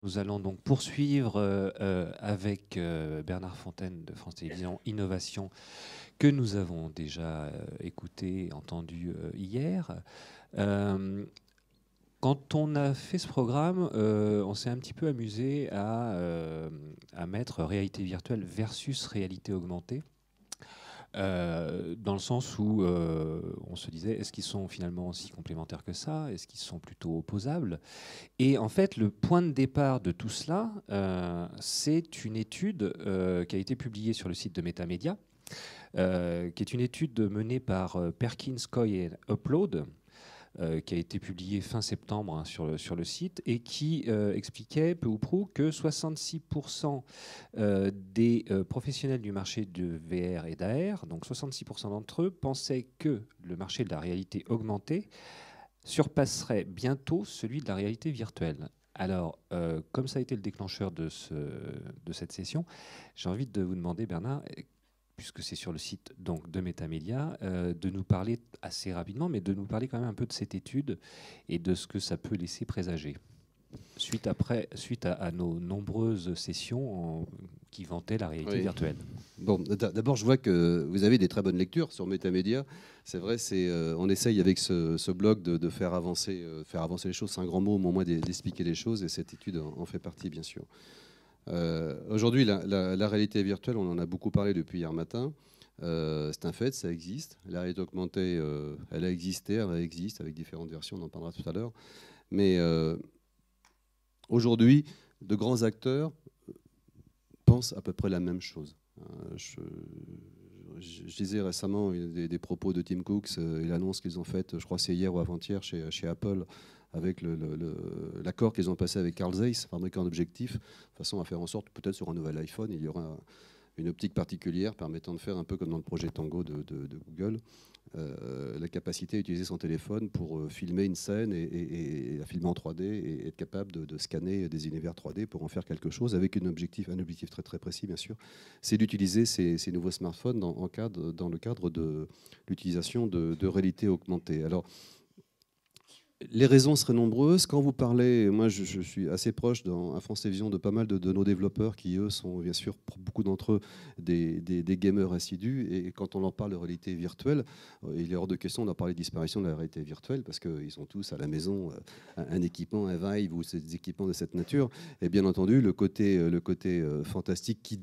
Nous allons donc poursuivre avec Bernard Fontaine de France Télévisions Innovation, que nous avons déjà écouté et entendu hier. Euh, Quand on a fait ce programme, on s'est un petit peu amusé à mettre réalité virtuelle versus réalité augmentée. Dans le sens où on se disait, est-ce qu'ils sont finalement aussi complémentaires que ça? Est-ce qu'ils sont plutôt opposables? Et en fait, le point de départ de tout cela, c'est une étude qui a été publiée sur le site de Metamedia, qui est une étude menée par Perkins Coie et Upload, qui a été publiée fin septembre sur le site, et qui expliquait peu ou prou que 66% des professionnels du marché de VR et d'AR, donc 66% d'entre eux, pensaient que le marché de la réalité augmentée surpasserait bientôt celui de la réalité virtuelle. Alors, comme ça a été le déclencheur de cette session, j'ai envie de vous demander, Bernard, puisque c'est sur le site donc, de Metamedia, de nous parler assez rapidement, mais de nous parler quand même un peu de cette étude et de ce que ça peut laisser présager. Suite à nos nombreuses sessions qui vantaient la réalité Oui. virtuelle. Bon, d'abord, je vois que vous avez des très bonnes lectures sur Metamedia. C'est vrai, on essaye avec ce blog de faire avancer les choses. C'est un grand mot, mais au moins d'expliquer les choses, et cette étude en fait partie, bien sûr. Aujourd'hui, la réalité virtuelle, on en a beaucoup parlé depuis hier matin. C'est un fait, ça existe. La réalité augmentée, elle a existé, elle existe avec différentes versions, on en parlera tout à l'heure. Mais aujourd'hui, de grands acteurs pensent à peu près la même chose. Je disais récemment des propos de Tim Cook et l'annonce qu'ils ont faite, je crois que c'est hier ou avant-hier, chez Apple, avec l'accord qu'ils ont passé avec Carl Zeiss, fabricant d'objectifs, de façon à faire en sorte, peut-être sur un nouvel iPhone, il y aura une optique particulière permettant de faire un peu comme dans le projet Tango de Google, la capacité à utiliser son téléphone pour filmer une scène et la filmer en 3D et être capable de scanner des univers 3D pour en faire quelque chose avec un objectif très très précis, bien sûr. C'est d'utiliser ces nouveaux smartphones dans le cadre de l'utilisation de réalité augmentée. Alors, les raisons seraient nombreuses. Quand vous parlez, moi je suis assez proche à France Télévisions de pas mal de nos développeurs qui, eux, sont bien sûr, pour beaucoup d'entre eux, des gamers assidus. Et quand on leur parle de réalité virtuelle, il est hors de question d'en parler de disparition de la réalité virtuelle parce qu'ils ont tous à la maison un équipement, un Vive ou des équipements de cette nature. Et bien entendu, le côté fantastique qui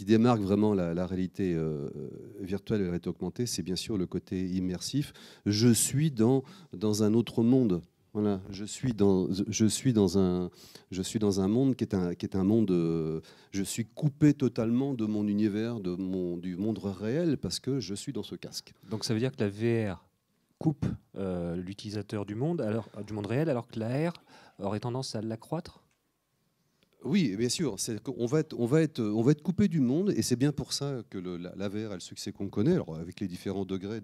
démarque vraiment la réalité virtuelle et la réalité augmentée, c'est bien sûr le côté immersif. Je suis dans un autre monde. Voilà, je suis dans un monde qui est un monde. Je suis coupé totalement de mon univers, du monde réel, parce que je suis dans ce casque. Donc ça veut dire que la VR coupe l'utilisateur du monde réel, alors que la R aurait tendance à l'accroître. Oui, bien sûr. On va être coupé du monde, et c'est bien pour ça que la VR a le succès qu'on connaît, alors avec les différents degrés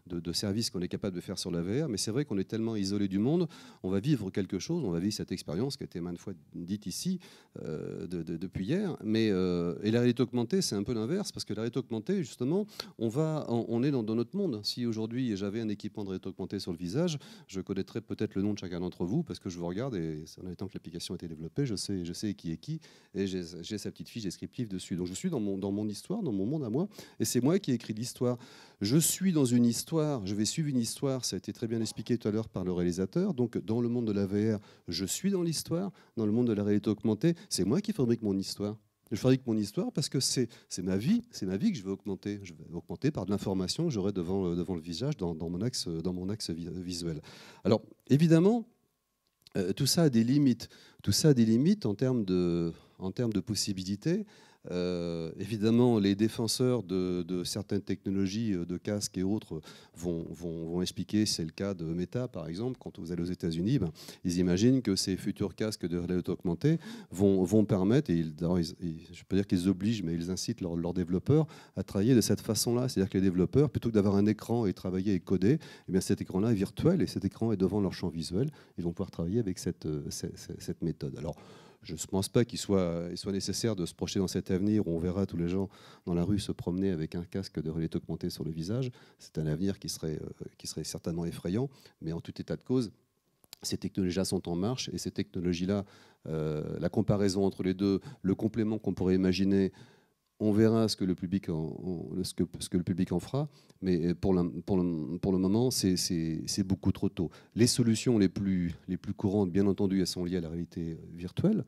de services qu'on est capable de faire sur la VR. Mais c'est vrai qu'on est tellement isolé du monde, on va vivre quelque chose, on va vivre cette expérience qui a été maintes fois dite ici depuis hier. Et la réalité augmentée, c'est un peu l'inverse, parce que la réalité augmentée, justement, on est dans notre monde. Si aujourd'hui j'avais un équipement de réalité augmentée sur le visage, je connaîtrais peut-être le nom de chacun d'entre vous, parce que je vous regarde, et en étant que l'application a été développée, je sais qui est qui, et j'ai sa petite fiche descriptive dessus. Donc je suis dans mon histoire, dans mon monde à moi, et c'est moi qui ai écrit l'histoire. Je suis dans une histoire, je vais suivre une histoire, ça a été très bien expliqué tout à l'heure par le réalisateur. Donc dans le monde de la VR, je suis dans l'histoire. Dans le monde de la réalité augmentée, c'est moi qui fabrique mon histoire. Je fabrique mon histoire parce que c'est ma vie que je veux augmenter. Je vais augmenter par de l'information que j'aurai devant le visage, dans mon axe visuel. Alors évidemment, tout ça a des limites. Tout ça a des limites en termes de possibilités. Évidemment, les défenseurs de certaines technologies de casques et autres vont expliquer, c'est le cas de Meta par exemple, quand vous allez aux États-Unis, ben, ils imaginent que ces futurs casques de réalité augmentée vont permettre, et je ne peux dire qu'ils obligent, mais ils incitent leurs développeurs à travailler de cette façon-là. C'est-à-dire que les développeurs, plutôt que d'avoir un écran et travailler et coder, eh bien cet écran-là est virtuel et cet écran est devant leur champ visuel. Ils vont pouvoir travailler avec cette méthode. Alors, je ne pense pas qu'il soit nécessaire de se projeter dans cet avenir où on verra tous les gens dans la rue se promener avec un casque de réalité augmentée sur le visage. C'est un avenir qui serait certainement effrayant, mais en tout état de cause, Ces technologies-là sont en marche et ces technologies-là, la comparaison entre les deux, le complément qu'on pourrait imaginer, on verra ce que le public ce que le public en fera, mais pour le moment, c'est beaucoup trop tôt. Les solutions les plus courantes, bien entendu, elles sont liées à la réalité virtuelle.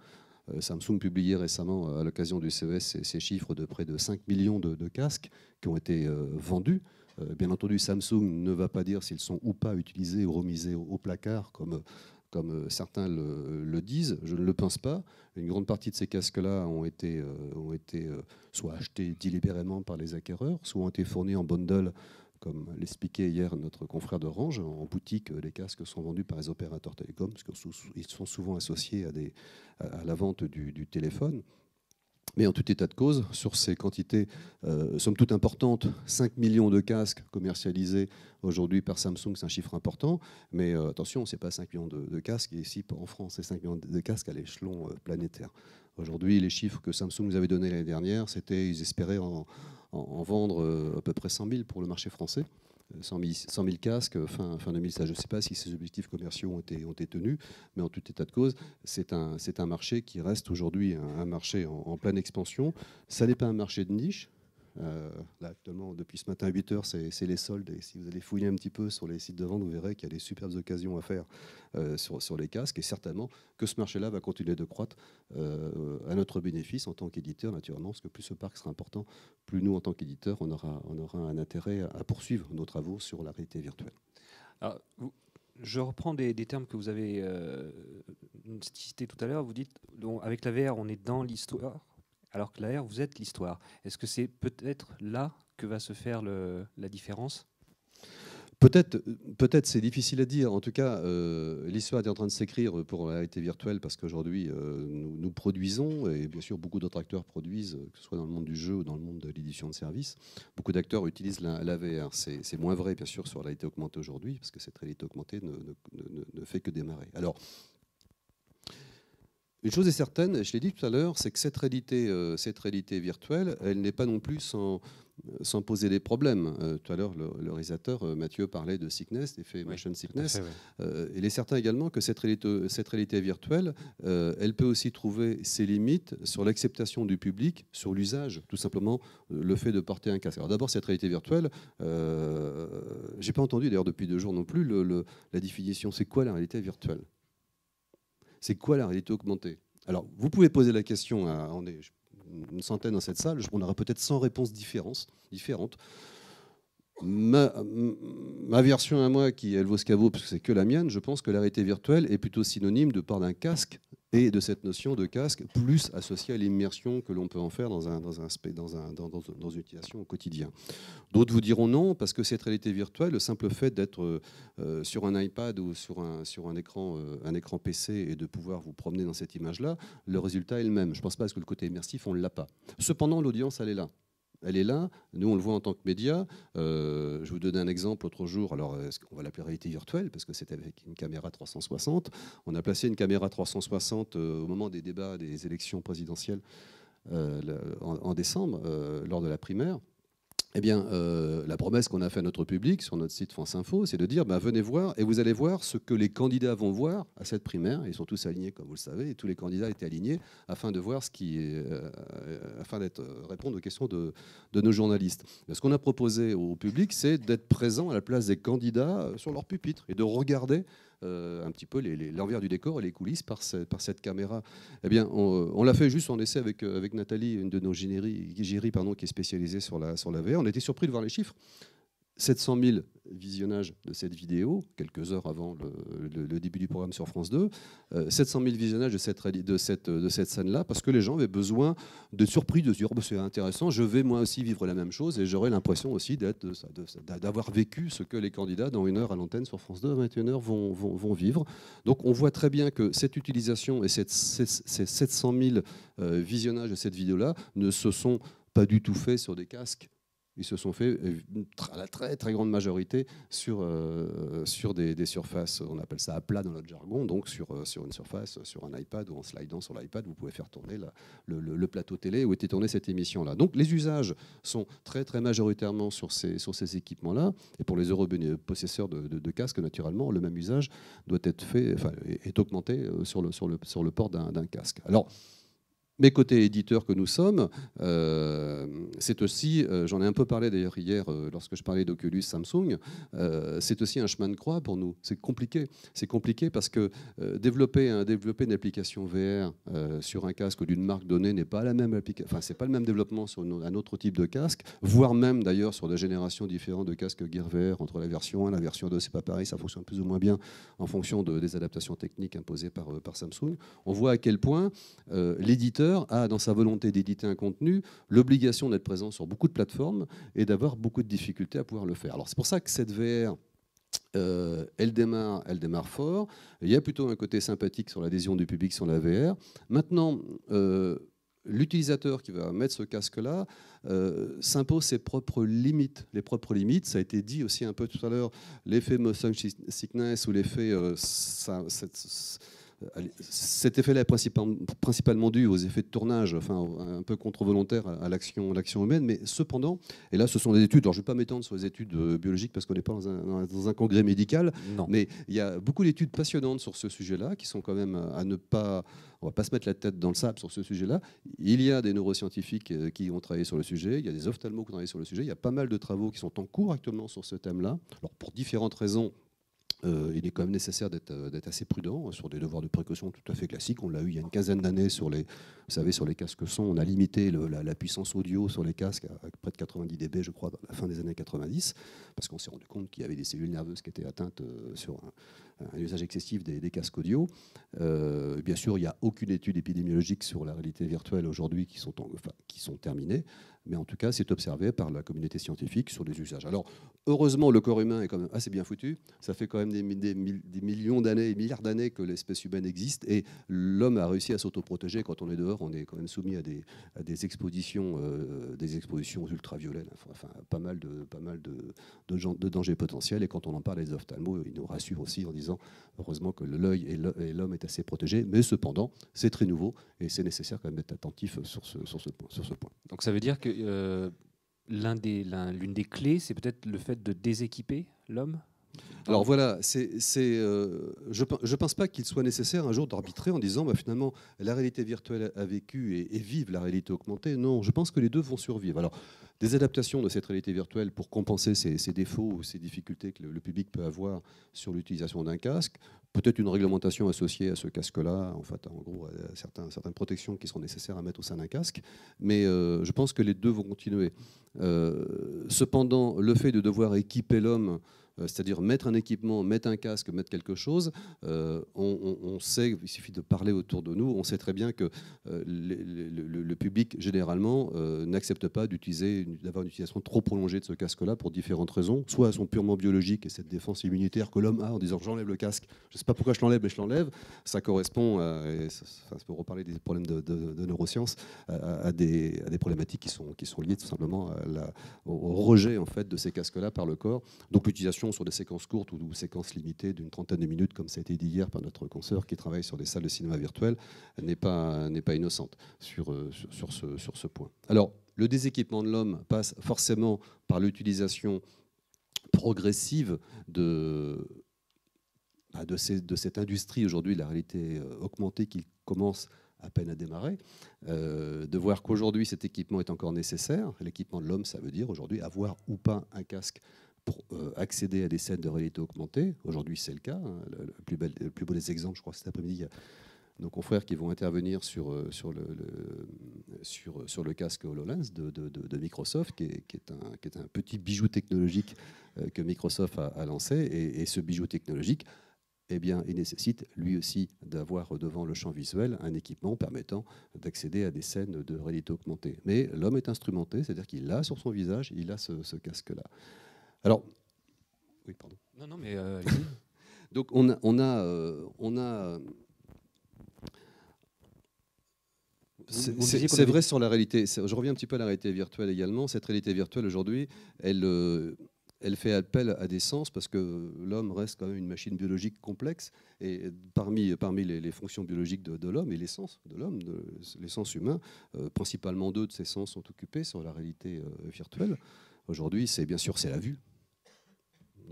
Samsung publiait récemment, à l'occasion du CES, ces chiffres de près de 5 millions de casques qui ont été vendus. Bien entendu, Samsung ne va pas dire s'ils sont ou pas utilisés ou remisés au placard, comme certains le disent. Je ne le pense pas. Une grande partie de ces casques-là ont été soit achetés délibérément par les acquéreurs, soit ont été fournis en bundle, comme l'expliquait hier notre confrère d'Orange. En boutique, les casques sont vendus par les opérateurs télécoms, parce qu'ils sont souvent associés à la vente du téléphone. Mais en tout état de cause, sur ces quantités, somme toute importantes, 5 millions de casques commercialisés aujourd'hui par Samsung, c'est un chiffre important. Mais attention, ce n'est pas 5 millions de casques, et ici en France, c'est 5 millions de casques à l'échelon planétaire. Aujourd'hui, les chiffres que Samsung nous avait donnés l'année dernière, c'était ils espéraient en vendre à peu près 100 000 pour le marché français. 100 000 casques fin 2016. Je ne sais pas si ces objectifs commerciaux ont été tenus, mais en tout état de cause, c'est un marché qui reste aujourd'hui un marché en pleine expansion. Ça n'est pas un marché de niche. Là, actuellement, depuis ce matin à 8 h, c'est les soldes. Et si vous allez fouiller un petit peu sur les sites de vente, vous verrez qu'il y a des superbes occasions à faire sur les casques. Et certainement que ce marché-là va continuer de croître à notre bénéfice en tant qu'éditeur, naturellement, parce que plus ce parc sera important, plus nous, en tant qu'éditeur, on aura un intérêt à poursuivre nos travaux sur la réalité virtuelle. Alors, je reprends des termes que vous avez cités tout à l'heure. Vous dites, avec la VR, on est dans l'histoire, alors que la R, vous êtes l'histoire. Est-ce que c'est peut-être là que va se faire la différence ? Peut-être, c'est difficile à dire. En tout cas, l'histoire est en train de s'écrire pour la réalité virtuelle, parce qu'aujourd'hui, nous produisons, et bien sûr, beaucoup d'autres acteurs produisent, que ce soit dans le monde du jeu ou dans le monde de l'édition de services. Beaucoup d'acteurs utilisent la VR. C'est moins vrai, bien sûr, sur la réalité augmentée aujourd'hui, parce que cette réalité augmentée ne fait que démarrer. Alors, une chose est certaine, je l'ai dit tout à l'heure, c'est que cette réalité virtuelle, elle n'est pas non plus sans poser des problèmes. Tout à l'heure, le réalisateur Mathieu parlait de sickness, d'effet motion sickness. Fait, ouais. Il est certain également que cette réalité virtuelle, elle peut aussi trouver ses limites sur l'acceptation du public, sur l'usage, tout simplement le fait de porter un casque. Alors d'abord, cette réalité virtuelle, j'ai pas entendu d'ailleurs depuis 2 jours non plus la définition. C'est quoi la réalité virtuelle ? C'est quoi la réalité augmentée ? Alors, vous pouvez poser la question on est une centaine dans cette salle, on aura peut-être 100 réponses différentes. Ma version à moi, qui elle vaut ce qu'elle vaut, parce que c'est que la mienne, je pense que la réalité virtuelle est plutôt synonyme de part d'un casque et de cette notion de casque plus associée à l'immersion que l'on peut en faire dans une utilisation au quotidien. D'autres vous diront non, parce que cette réalité virtuelle, le simple fait d'être sur un iPad ou sur un écran PC et de pouvoir vous promener dans cette image-là, le résultat est le même. Je ne pense pas que le côté immersif, on ne l'a pas. Cependant, l'audience, elle est là. Elle est là, nous on le voit en tant que média. Je vous donne un exemple l'autre jour, alors on va l'appeler réalité virtuelle parce que c'est avec une caméra 360. On a placé une caméra 360 au moment des débats des élections présidentielles en décembre, lors de la primaire. Eh bien, la promesse qu'on a fait à notre public sur notre site France Info, c'est de dire venez voir et vous allez voir ce que les candidats vont voir à cette primaire. Ils sont tous alignés, comme vous le savez, et tous les candidats étaient alignés afin de voir afin répondre aux questions de nos journalistes. Ce qu'on a proposé au public, c'est d'être présent à la place des candidats sur leur pupitre et de regarder un petit peu l'envers du décor et les coulisses par cette caméra. Eh bien, on l'a fait juste en essai avec Nathalie, une de nos géries, qui est spécialisée sur la VR. On a été surpris de voir les chiffres. 700 000 visionnages de cette vidéo, quelques heures avant le début du programme sur France 2. 700 000 visionnages de cette scène-là, parce que les gens avaient besoin de surprise, de se dire c'est intéressant, je vais moi aussi vivre la même chose, et j'aurai l'impression aussi d'avoir vécu ce que les candidats, dans 1 heure à l'antenne sur France 2 à 21 h, vont vivre. Donc on voit très bien que cette utilisation et ces 700 000 visionnages de cette vidéo-là ne se sont pas du tout faits sur des casques Ils se sont fait, à la très très grande majorité, sur des surfaces, on appelle ça à plat dans notre jargon, donc sur une surface, sur un iPad ou en slidant sur l'iPad, vous pouvez faire tourner le plateau télé où était tournée cette émission-là. Donc les usages sont très très majoritairement sur ces équipements-là. Et pour les heureux possesseurs de casques, naturellement, le même usage doit être fait, enfin, est augmenté sur le port d'un casque. Alors, mais côté éditeur que nous sommes, c'est aussi, j'en ai un peu parlé d'ailleurs hier lorsque je parlais d'Oculus Samsung, c'est aussi un chemin de croix pour nous. C'est compliqué. C'est compliqué parce que développer une application VR sur un casque d'une marque donnée n'est pas la même application. Enfin, c'est pas le même développement sur un autre type de casque, voire même d'ailleurs sur des générations différentes de casques Gear VR entre la version 1 et la version 2, c'est pas pareil, ça fonctionne plus ou moins bien en fonction des adaptations techniques imposées par Samsung. On voit à quel point l'éditeur a, dans sa volonté d'éditer un contenu, l'obligation d'être présent sur beaucoup de plateformes et d'avoir beaucoup de difficultés à pouvoir le faire. Alors c'est pour ça que cette VR, elle démarre fort. Il y a plutôt un côté sympathique sur l'adhésion du public sur la VR. Maintenant, l'utilisateur qui va mettre ce casque-là s'impose ses propres limites. Les propres limites, ça a été dit aussi un peu tout à l'heure, l'effet motion sickness ou l'effet... cet effet-là est principalement dû aux effets de tournage, enfin, un peu contre-volontaire à l'action humaine, mais cependant, et là ce sont des études, alors je ne vais pas m'étendre sur les études biologiques parce qu'on n'est pas dans un congrès médical, Non. mais il y a beaucoup d'études passionnantes sur ce sujet-là qui sont quand même à ne pas... On ne va pas se mettre la tête dans le sable sur ce sujet-là. Il y a des neuroscientifiques qui ont travaillé sur le sujet, il y a des ophtalmos qui ont travaillé sur le sujet, il y a pas mal de travaux qui sont en cours actuellement sur ce thème-là. Alors pour différentes raisons, il est quand même nécessaire d'être assez prudent sur des devoirs de précaution tout à fait classiques. On l'a eu il y a une quinzaine d'années sur les casques son. On a limité la puissance audio sur les casques à près de 90 dB, je crois, à la fin des années 90, parce qu'on s'est rendu compte qu'il y avait des cellules nerveuses qui étaient atteintes sur un usage excessif des casques audio. Bien sûr, il n'y a aucune étude épidémiologique sur la réalité virtuelle aujourd'hui qui sont terminées. Mais en tout cas, c'est observé par la communauté scientifique sur les usages. Alors, heureusement, le corps humain est quand même assez bien foutu. Ça fait quand même des millions d'années, des milliards d'années que l'espèce humaine existe. Et l'homme a réussi à s'autoprotéger. Quand on est dehors, on est quand même soumis à des expositions ultraviolets. Enfin, pas mal de dangers potentiels. Et quand on en parle, les ophtalmos, ils nous rassurent aussi en disant, heureusement que l'œil et l'homme est assez protégé. Mais cependant, c'est très nouveau. Et c'est nécessaire quand même d'être attentif sur ce point. Donc ça veut dire que l'une des clés, c'est peut-être le fait de déséquiper l'homme. Alors voilà, je ne pense pas qu'il soit nécessaire un jour d'arbitrer en disant finalement la réalité virtuelle a vécu et vive la réalité augmentée. Non, je pense que les deux vont survivre. Alors des adaptations de cette réalité virtuelle pour compenser ces défauts ou ces difficultés que le public peut avoir sur l'utilisation d'un casque, peut-être une réglementation associée à ce casque-là, en fait, en gros, certaines protections qui seront nécessaires à mettre au sein d'un casque. Mais je pense que les deux vont continuer. Cependant, le fait de devoir équiper l'homme, c'est-à-dire mettre un équipement, mettre un casque, mettre quelque chose, on sait, il suffit de parler autour de nous, on sait très bien que le public, généralement, n'accepte pas d'avoir une utilisation trop prolongée de ce casque-là pour différentes raisons. Soit elles sont purement biologiques et cette défense immunitaire que l'homme a en disant j'enlève le casque, je ne sais pas pourquoi je l'enlève, mais je l'enlève. Ça correspond, ça peut reparler des problèmes de neurosciences, à des problématiques qui sont liées tout simplement au rejet en fait, de ces casques-là par le corps. Donc l'utilisation sur des séquences courtes ou séquences limitées d'une trentaine de minutes, comme ça a été dit hier par notre consoeur qui travaille sur des salles de cinéma virtuelles, n'est pas innocente sur ce point. Alors, le déséquipement de l'homme passe forcément par l'utilisation progressive de cette industrie aujourd'hui, la réalité augmentée qui commence à peine à démarrer, de voir qu'aujourd'hui cet équipement est encore nécessaire. L'équipement de l'homme, ça veut dire aujourd'hui avoir ou pas un casque pour accéder à des scènes de réalité augmentée. Aujourd'hui, c'est le cas. Le plus beau des exemples, je crois que cet après-midi, il y a nos confrères qui vont intervenir sur le casque HoloLens de Microsoft, qui est un petit bijou technologique que Microsoft a lancé. Et ce bijou technologique, eh bien, il nécessite lui aussi d'avoir devant le champ visuel un équipement permettant d'accéder à des scènes de réalité augmentée. Mais l'homme est instrumenté, c'est-à-dire qu'il a sur son visage, il a ce casque-là. Alors, oui, pardon. Non, mais donc on a C'est vrai sur la réalité. Je reviens un petit peu à la réalité virtuelle également. Cette réalité virtuelle aujourd'hui, elle fait appel à des sens parce que l'homme reste quand même une machine biologique complexe. Et parmi les fonctions biologiques de l'homme et les sens de l'homme, les sens humains, principalement deux de ces sens sont occupés sur la réalité virtuelle. Aujourd'hui, bien sûr, c'est la vue.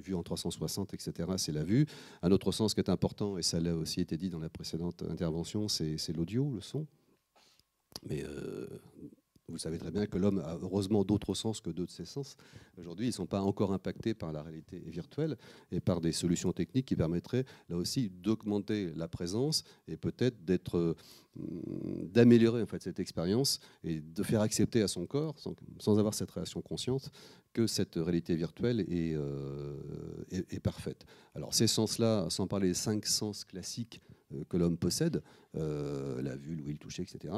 Vue en 360, etc., c'est la vue. Un autre sens qui est important, et ça l'a aussi été dit dans la précédente intervention, c'est l'audio, le son. Mais vous savez très bien que l'homme a heureusement d'autres sens que deux de ses sens. Aujourd'hui, ils ne sont pas encore impactés par la réalité virtuelle et par des solutions techniques qui permettraient, là aussi, d'augmenter la présence et peut-être d'améliorer en fait, cette expérience et de faire accepter à son corps, sans avoir cette réaction consciente, que cette réalité virtuelle est parfaite. Alors ces sens-là, sans parler des 5 sens classiques que l'homme possède, la vue, l'ouïe, le toucher, etc.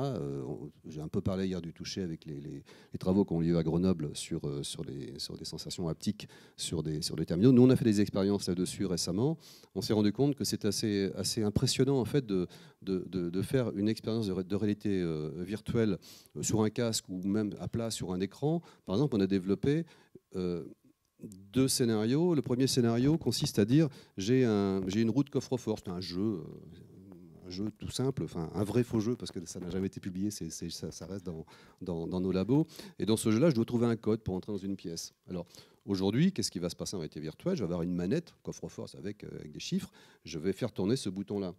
J'ai un peu parlé hier du toucher avec les travaux qui ont lieu à Grenoble sur des sensations haptiques sur des terminaux. Nous, on a fait des expériences là-dessus récemment. On s'est rendu compte que c'est assez impressionnant en fait, de faire une expérience de réalité virtuelle sur un casque ou même à plat sur un écran. Par exemple, on a développé 2 scénarios. Le premier scénario consiste à dire j'ai une roue de coffre-fort. C'est un jeu tout simple, enfin un vrai faux jeu parce que ça n'a jamais été publié, ça reste dans nos labos. Et dans ce jeu-là, je dois trouver un code pour entrer dans une pièce. Alors aujourd'hui, qu'est-ce qui va se passer en réalité virtuelle? Je vais avoir une manette coffre-fort avec des chiffres. Je vais faire tourner ce bouton-là.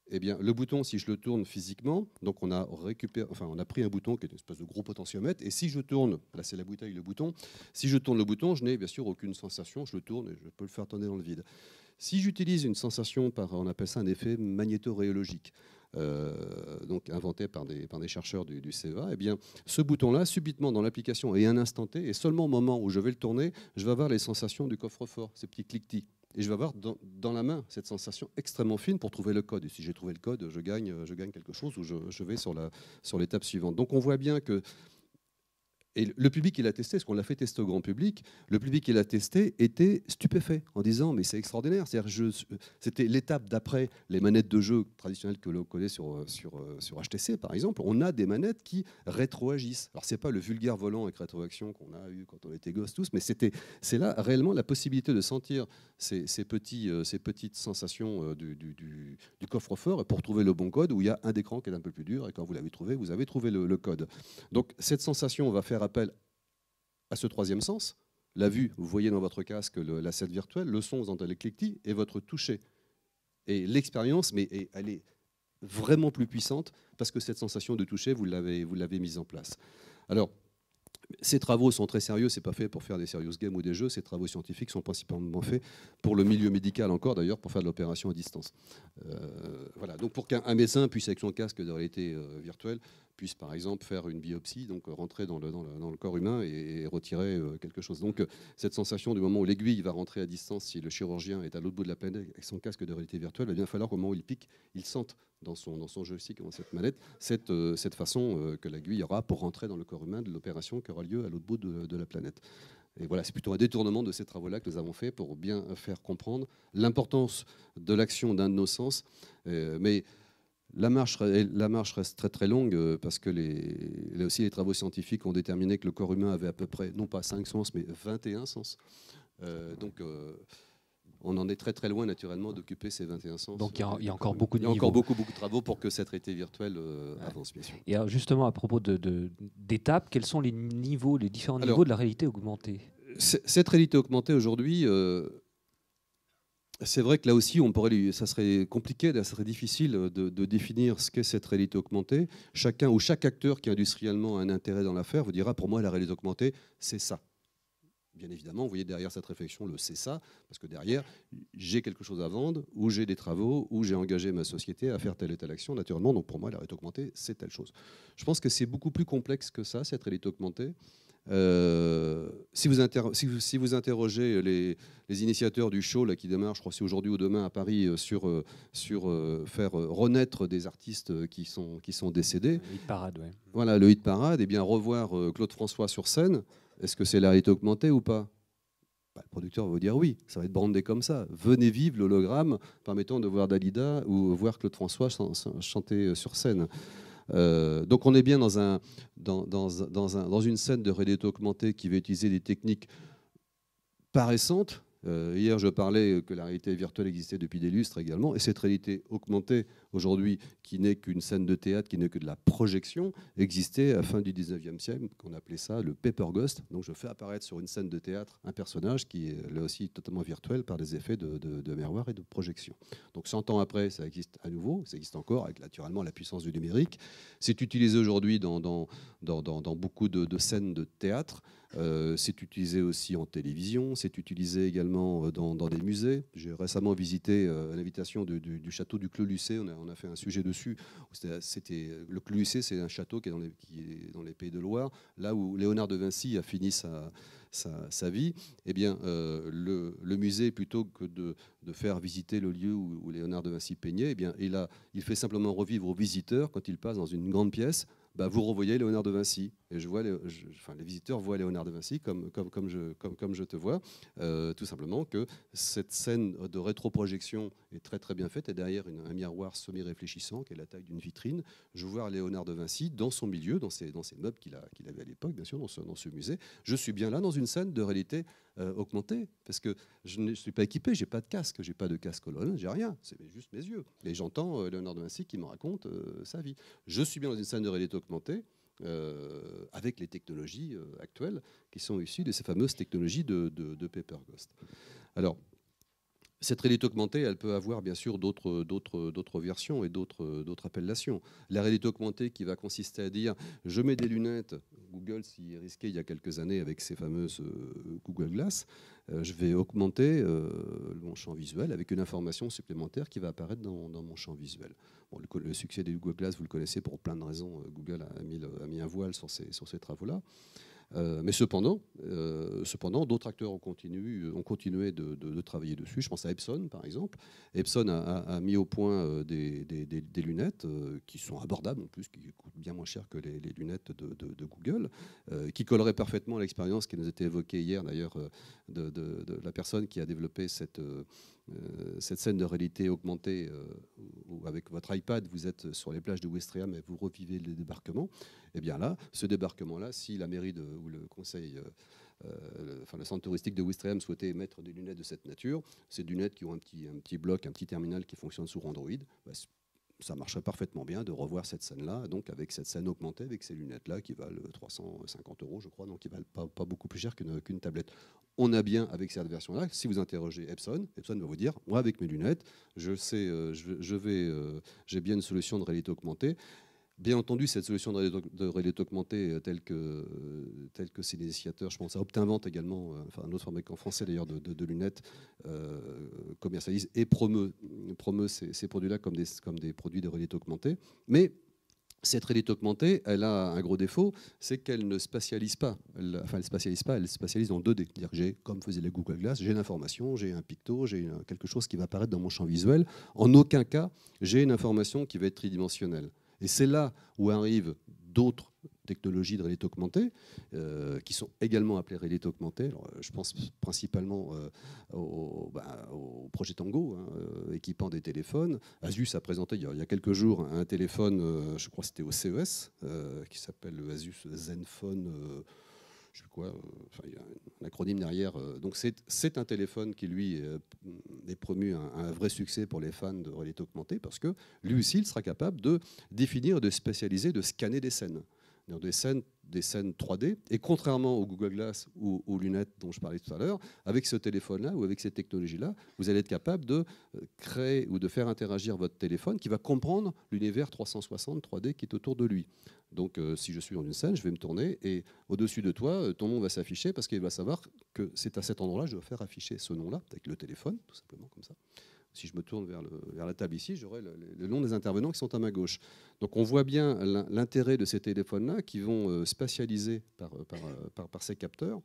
Eh bien, le bouton, si je le tourne physiquement, donc on a pris un bouton qui est une espèce de gros potentiomètre, et si je tourne, là c'est la bouteille, le bouton, si je tourne le bouton, je n'ai bien sûr aucune sensation, je le tourne et je peux le faire tourner dans le vide. Si j'utilise une sensation on appelle ça un effet magnétoréologique, donc inventé par des chercheurs du CEA, eh bien, ce bouton-là, subitement dans l'application et un instant T, et seulement au moment où je vais le tourner, je vais avoir les sensations du coffre-fort, ces petits cliquetis. Et je vais avoir dans la main cette sensation extrêmement fine pour trouver le code. Et si j'ai trouvé le code, je gagne quelque chose ou je vais sur l'étape suivante. Donc on voit bien que... Et le public qui l'a testé, parce qu'on l'a fait tester au grand public, le public qui l'a testé était stupéfait en disant mais c'est extraordinaire. C'était l'étape d'après les manettes de jeu traditionnelles que l'on connaît sur HTC par exemple. On a des manettes qui rétroagissent. Alors c'est pas le vulgaire volant avec rétroaction qu'on a eu quand on était gosses tous, mais c'est là réellement la possibilité de sentir ces petites sensations du coffre-fort pour trouver le bon code où il y a un écran qui est un peu plus dur et quand vous l'avez trouvé, vous avez trouvé le code. Donc cette sensation va faire appel à ce troisième sens. La vue, vous voyez dans votre casque la scène virtuelle, le son, vous entendez les cliquetis, et votre toucher. Et l'expérience, mais elle est vraiment plus puissante parce que cette sensation de toucher, vous l'avez mise en place. Alors, ces travaux sont très sérieux, c'est pas fait pour faire des serious games ou des jeux, ces travaux scientifiques sont principalement faits pour le milieu médical encore d'ailleurs, pour faire de l'opération à distance. Voilà, donc pour qu'un médecin puisse avec son casque de réalité virtuelle, puisse par exemple faire une biopsie, donc rentrer dans le corps humain et retirer quelque chose. Donc cette sensation du moment où l'aiguille va rentrer à distance, si le chirurgien est à l'autre bout de la planète avec son casque de réalité virtuelle, il va bien falloir qu'au moment où il pique, il sente dans son joystick, dans cette manette, cette façon que l'aiguille aura pour rentrer dans le corps humain de l'opération qui aura lieu à l'autre bout de la planète. Et voilà, c'est plutôt un détournement de ces travaux-là que nous avons fait pour bien faire comprendre l'importance de l'action d'un de nos sens. Mais la marche reste très très longue parce que là aussi les travaux scientifiques ont déterminé que le corps humain avait à peu près, non pas 5 sens, mais 21 sens. Donc on en est très très loin naturellement d'occuper ces 21 sens. Donc il y a encore beaucoup de niveaux. Il y a encore beaucoup de travaux pour que cette réalité virtuelle avance, bien sûr. Et alors justement, à propos d'étapes, quels sont les différents niveaux de la réalité augmentée? Cette réalité augmentée aujourd'hui... c'est vrai que là aussi, ça serait compliqué, ça serait difficile de définir ce qu'est cette réalité augmentée. Chaque acteur qui industriellement a un intérêt dans l'affaire vous dira, pour moi, la réalité augmentée, c'est ça. Bien évidemment, vous voyez derrière cette réflexion le c'est ça, parce que derrière, j'ai quelque chose à vendre, ou j'ai des travaux, ou j'ai engagé ma société à faire telle et telle action, naturellement. Donc pour moi, la réalité augmentée, c'est telle chose. Je pense que c'est beaucoup plus complexe que ça, cette réalité augmentée. Si vous interrogez les initiateurs du show là, qui démarre, je crois que c'est aujourd'hui ou demain à Paris, sur faire renaître des artistes qui sont décédés. Le hit parade, ouais. Voilà, le hit parade, et bien revoir Claude François sur scène, est-ce que c'est la réalité augmentée ou pas? Le producteur va vous dire oui, ça va être brandé comme ça. Venez vivre l'hologramme permettant de voir Dalida ou voir Claude François chanter sur scène. Donc on est bien dans une scène de réalité augmentée qui va utiliser des techniques pas récentes. Hier, je parlais que la réalité virtuelle existait depuis des lustres également, et cette réalité augmentée, aujourd'hui, qui n'est qu'une scène de théâtre, qui n'est que de la projection, existait à la fin du 19e siècle, qu'on appelait ça le paper ghost. Donc je fais apparaître sur une scène de théâtre un personnage qui est là aussi totalement virtuel par des effets de miroir et de projection. Donc 100 ans après, ça existe à nouveau, ça existe encore, avec naturellement la puissance du numérique. C'est utilisé aujourd'hui dans beaucoup de scènes de théâtre. C'est utilisé aussi en télévision, c'est utilisé également dans des musées. J'ai récemment visité à l'invitation du château du Clos Lucé, on a fait un sujet dessus. Le Clos Lucé, c'est un château qui est dans les Pays de Loire, là où Léonard de Vinci a fini sa vie. Eh bien, le musée, plutôt que de faire visiter le lieu où Léonard de Vinci peignait, eh bien, il fait simplement revivre aux visiteurs, quand ils passent dans une grande pièce, vous revoyez Léonard de Vinci. Et les visiteurs voient Léonard de Vinci comme je te vois. Tout simplement que cette scène de rétroprojection est très très bien faite. Et derrière un miroir semi-réfléchissant, qui est la taille d'une vitrine, je vois Léonard de Vinci dans son milieu, dans ses meubles qu'il avait à l'époque, bien sûr, dans ce musée. Je suis bien là dans une scène de réalité augmentée, parce que je ne suis pas équipé, j'ai pas de casque, j'ai pas de casque Hololens, j'ai rien, c'est juste mes yeux. Et j'entends Léonard de Vinci qui me raconte sa vie. Je suis bien dans une scène de réalité augmentée, avec les technologies actuelles qui sont issues de ces fameuses technologies de Paper Ghost. Alors, cette réalité augmentée, elle peut avoir bien sûr d'autres versions et d'autres appellations. La réalité augmentée qui va consister à dire je mets des lunettes, Google s'y est risqué il y a quelques années avec ces fameuses Google Glass, je vais augmenter mon champ visuel avec une information supplémentaire qui va apparaître dans mon champ visuel. Bon, le succès des Google Glass, vous le connaissez pour plein de raisons. Google a mis un voile sur ces travaux-là. Mais cependant, d'autres acteurs ont continué de travailler dessus. Je pense à Epson, par exemple. Epson a mis au point des lunettes qui sont abordables en plus, qui coûtent bien moins cher que les lunettes de Google, qui colleraient parfaitement à l'expérience qui nous était évoquée hier, d'ailleurs, de la personne qui a développé cette scène de réalité augmentée où avec votre iPad, vous êtes sur les plages de Ouistreham et vous revivez le débarquement. Et bien là, ce débarquement-là, si la mairie ou le conseil, le centre touristique de Ouistreham souhaitait mettre des lunettes de cette nature, ces lunettes qui ont un petit bloc, un petit terminal qui fonctionne sous Android, ça marcherait parfaitement bien de revoir cette scène-là, donc avec cette scène augmentée, avec ces lunettes-là qui valent 350 €, je crois, donc qui ne valent pas beaucoup plus cher qu'une tablette. On a bien avec cette version-là. Si vous interrogez Epson va vous dire, moi avec mes lunettes, je sais, j'ai bien une solution de réalité augmentée. Bien entendu, cette solution de réalité augmentée, telle que c'est l'initiateur, je pense à Optinvent également, un autre fabricant français d'ailleurs de lunettes, commercialise et promeut ces produits-là comme des produits de réalité augmentée. Mais cette réalité augmentée, elle a un gros défaut, c'est qu'elle ne spatialise pas. Elle spatialise en 2D. C'est-à-dire que comme faisait les Google Glass, j'ai l'information, j'ai un picto, j'ai quelque chose qui va apparaître dans mon champ visuel. En aucun cas, j'ai une information qui va être tridimensionnelle. Et c'est là où arrivent d'autres technologies de réalité augmentée, qui sont également appelées réalité augmentée. Alors, je pense principalement au projet Tango, équipant des téléphones. Asus a présenté il y a quelques jours un téléphone, je crois que c'était au CES, qui s'appelle le Asus Zenfone. Je sais quoi, il y a un acronyme derrière. Donc c'est un téléphone qui, lui, est promu un vrai succès pour les fans de réalité augmentée, parce que lui aussi, il sera capable de définir, de spécialiser, de scanner des scènes. Des scènes 3D. Et contrairement au Google Glass ou aux lunettes dont je parlais tout à l'heure, avec ce téléphone-là ou avec cette technologie-là, vous allez être capable de créer ou de faire interagir votre téléphone qui va comprendre l'univers 360 3D qui est autour de lui. Donc si je suis dans une scène, je vais me tourner et au-dessus de toi, ton nom va s'afficher parce qu'il va savoir que c'est à cet endroit-là que je dois faire afficher ce nom-là, avec le téléphone, tout simplement comme ça. Si je me tourne vers la table ici, j'aurai le nom des intervenants qui sont à ma gauche. Donc on voit bien l'intérêt de ces téléphones-là qui vont spatialiser par ces capteurs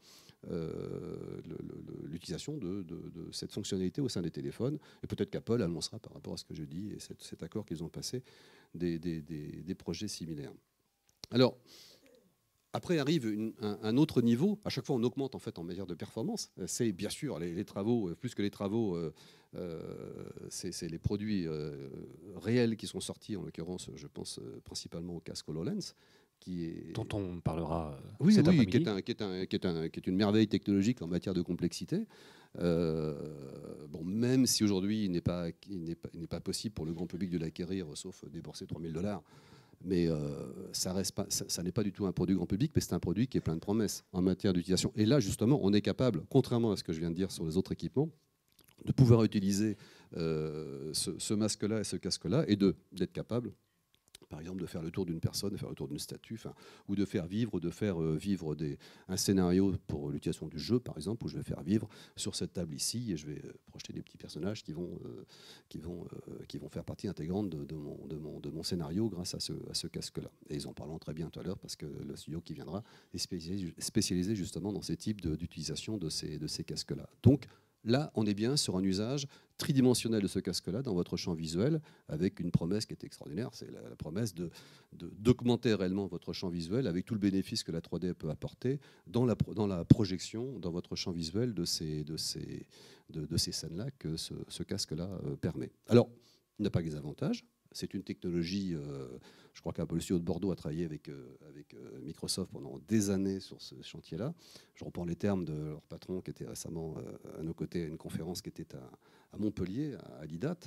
l'utilisation de cette fonctionnalité au sein des téléphones. Et peut-être qu'Apple annoncera par rapport à ce que je dis et cet accord qu'ils ont passé des projets similaires. Alors, Après arrive un autre niveau. À chaque fois, on augmente en fait en matière de performance. C'est bien sûr les travaux, plus que les travaux, c'est les produits réels qui sont sortis. En l'occurrence, je pense principalement au casque HoloLens, dont on parlera oui, cet oui, qui après-midi. est une merveille technologique en matière de complexité. Bon, même si aujourd'hui il n'est pas possible pour le grand public de l'acquérir, sauf débourser $3000. Mais ça n'est pas du tout un produit grand public, mais c'est un produit qui est plein de promesses en matière d'utilisation. Et là, justement, on est capable, contrairement à ce que je viens de dire sur les autres équipements, de pouvoir utiliser ce masque-là et ce casque-là et d'être capable, par exemple, de faire le tour d'une personne, de faire le tour d'une statue, ou de faire vivre un scénario pour l'utilisation du jeu, par exemple, où je vais faire vivre sur cette table ici et je vais projeter des petits personnages qui vont faire partie intégrante de mon scénario grâce à ce casque-là. Et ils en parleront très bien tout à l'heure parce que le studio qui viendra est spécialisé justement dans ces types d'utilisation de ces casques-là. Donc, là, on est bien sur un usage tridimensionnel de ce casque-là dans votre champ visuel, avec une promesse qui est extraordinaire. C'est la promesse d'augmenter réellement votre champ visuel avec tout le bénéfice que la 3D peut apporter dans la projection dans votre champ visuel de ces scènes-là que ce casque-là permet. Alors, il n'a pas que des avantages. C'est une technologie, je crois qu'un peu le studio de Bordeaux a travaillé avec Microsoft pendant des années sur ce chantier-là. Je reprends les termes de leur patron qui était récemment à nos côtés à une conférence qui était à Montpellier, à l'IDAT.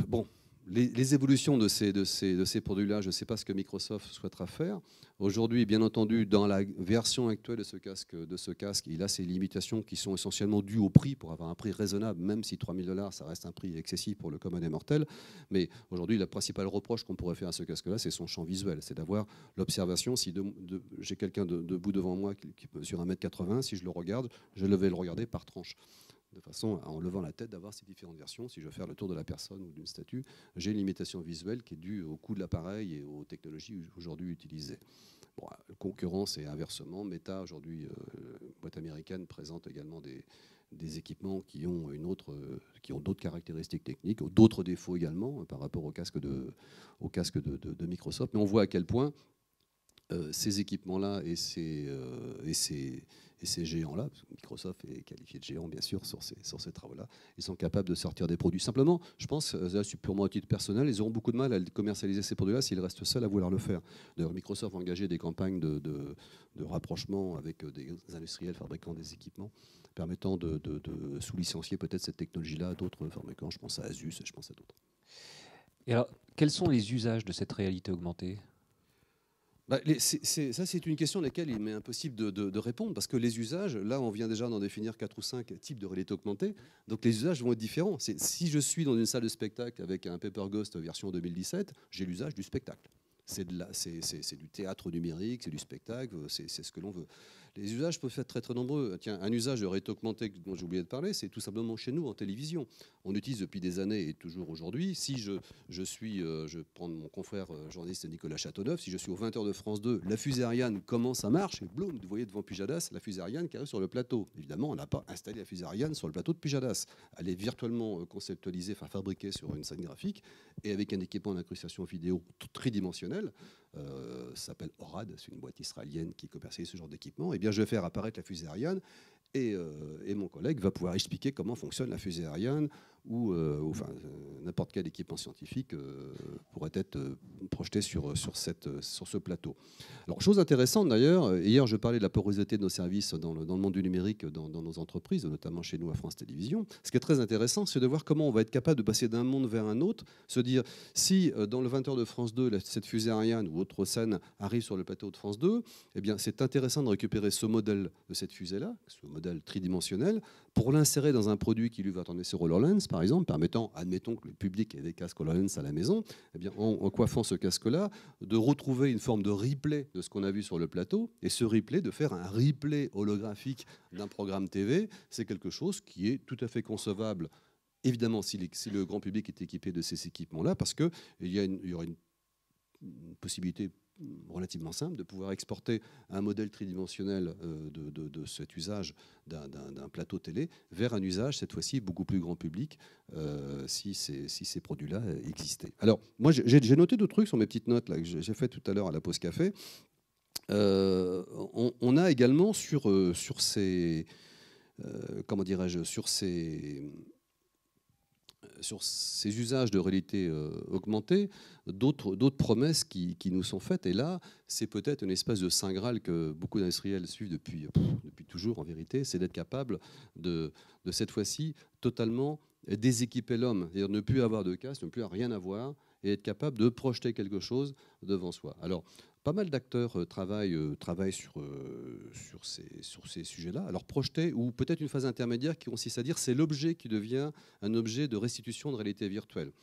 Bon, les évolutions de ces produits-là, je ne sais pas ce que Microsoft souhaitera faire. Aujourd'hui, bien entendu, dans la version actuelle de ce casque, il a ces limitations qui sont essentiellement dues au prix, pour avoir un prix raisonnable, même si $3000, ça reste un prix excessif pour le commun des mortels. Mais aujourd'hui, le principal reproche qu'on pourrait faire à ce casque-là, c'est son champ visuel. C'est d'avoir l'observation. Si j'ai quelqu'un debout devant moi qui mesure 1m80, si je le regarde, je vais le regarder par tranche. De façon, en levant la tête, d'avoir ces différentes versions. Si je veux faire le tour de la personne ou d'une statue, j'ai une limitation visuelle qui est due au coût de l'appareil et aux technologies aujourd'hui utilisées. Bon, concurrence et inversement, Meta, aujourd'hui, boîte américaine, présente également des équipements qui ont d'autres caractéristiques techniques, d'autres défauts également par rapport au casque de Microsoft. Mais on voit à quel point ces équipements-là et ces géants-là, parce que Microsoft est qualifié de géant bien sûr sur ces travaux-là, ils sont capables de sortir des produits. Simplement, je pense, là c'est purement à titre personnel, ils auront beaucoup de mal à commercialiser ces produits-là s'ils restent seuls à vouloir le faire. D'ailleurs, Microsoft a engagé des campagnes de rapprochement avec des industriels fabricant des équipements permettant de sous-licencier peut-être cette technologie-là à d'autres fabricants. Je pense à Asus, je pense à d'autres. Et alors, quels sont les usages de cette réalité augmentée ? Ça, c'est une question à laquelle il m'est impossible de répondre, parce que les usages, là, on vient déjà d'en définir 4 ou 5 types de réalité augmentée, donc les usages vont être différents. Si je suis dans une salle de spectacle avec un Paper Ghost version 2017, j'ai l'usage du spectacle. C'est du théâtre numérique, c'est du spectacle, c'est ce que l'on veut. Les usages peuvent être très très nombreux. Tiens, un usage de réalité augmentée dont j'ai oublié de parler, c'est tout simplement chez nous en télévision. On utilise depuis des années et toujours aujourd'hui. Si je prends mon confrère journaliste Nicolas Châteauneuf, si je suis aux 20h de France 2, la fusée Ariane, comment ça marche? Et boum, vous voyez devant Pujadas la fusée Ariane qui arrive sur le plateau. Évidemment, on n'a pas installé la fusée Ariane sur le plateau de Pujadas. Elle est virtuellement conceptualisée, enfin fabriquée sur une scène graphique et avec un équipement d'incrustation vidéo tridimensionnel. Ça s'appelle ORAD, c'est une boîte israélienne qui commercialise ce genre d'équipement. Et bien, je vais faire apparaître la fusée Ariane et mon collègue va pouvoir expliquer comment fonctionne la fusée Ariane ou n'importe quel équipement scientifique pourrait être projeté sur ce plateau. Alors, chose intéressante d'ailleurs, hier je parlais de la porosité de nos services dans le monde du numérique dans nos entreprises, notamment chez nous à France Télévisions. Ce qui est très intéressant, c'est de voir comment on va être capable de passer d'un monde vers un autre, se dire si dans le 20h de France 2, cette fusée Ariane ou autre scène arrive sur le plateau de France 2, eh bien c'est intéressant de récupérer ce modèle de cette fusée-là, ce modèle tridimensionnel, pour l'insérer dans un produit qui lui va tourner sur HoloLens, par exemple, permettant, admettons que le public ait des casques HoloLens à la maison, eh bien, en coiffant ce casque-là, de retrouver une forme de replay de ce qu'on a vu sur le plateau, et ce replay, de faire un replay holographique d'un programme TV, c'est quelque chose qui est tout à fait concevable, évidemment, si le grand public est équipé de ces équipements-là, parce qu'il y aura une possibilité relativement simple de pouvoir exporter un modèle tridimensionnel de cet usage d'un plateau télé vers un usage, cette fois-ci, beaucoup plus grand public, si ces produits-là existaient. Alors, moi, j'ai noté d'autres trucs sur mes petites notes là, que j'ai fait tout à l'heure à la pause café. On a également sur ces... comment dirais-je, sur ces usages de réalité augmentée, d'autres promesses qui nous sont faites. Et là, c'est peut-être une espèce de saint graal que beaucoup d'industriels suivent depuis toujours, en vérité, c'est d'être capable de cette fois-ci, totalement déséquiper l'homme. C'est-à-dire ne plus avoir de casque, ne plus rien avoir, et être capable de projeter quelque chose devant soi. Alors, pas mal d'acteurs travaillent sur ces sujets-là. Alors projeter, ou peut-être une phase intermédiaire qui consiste à dire c'est l'objet qui devient un objet de restitution de réalité virtuelle.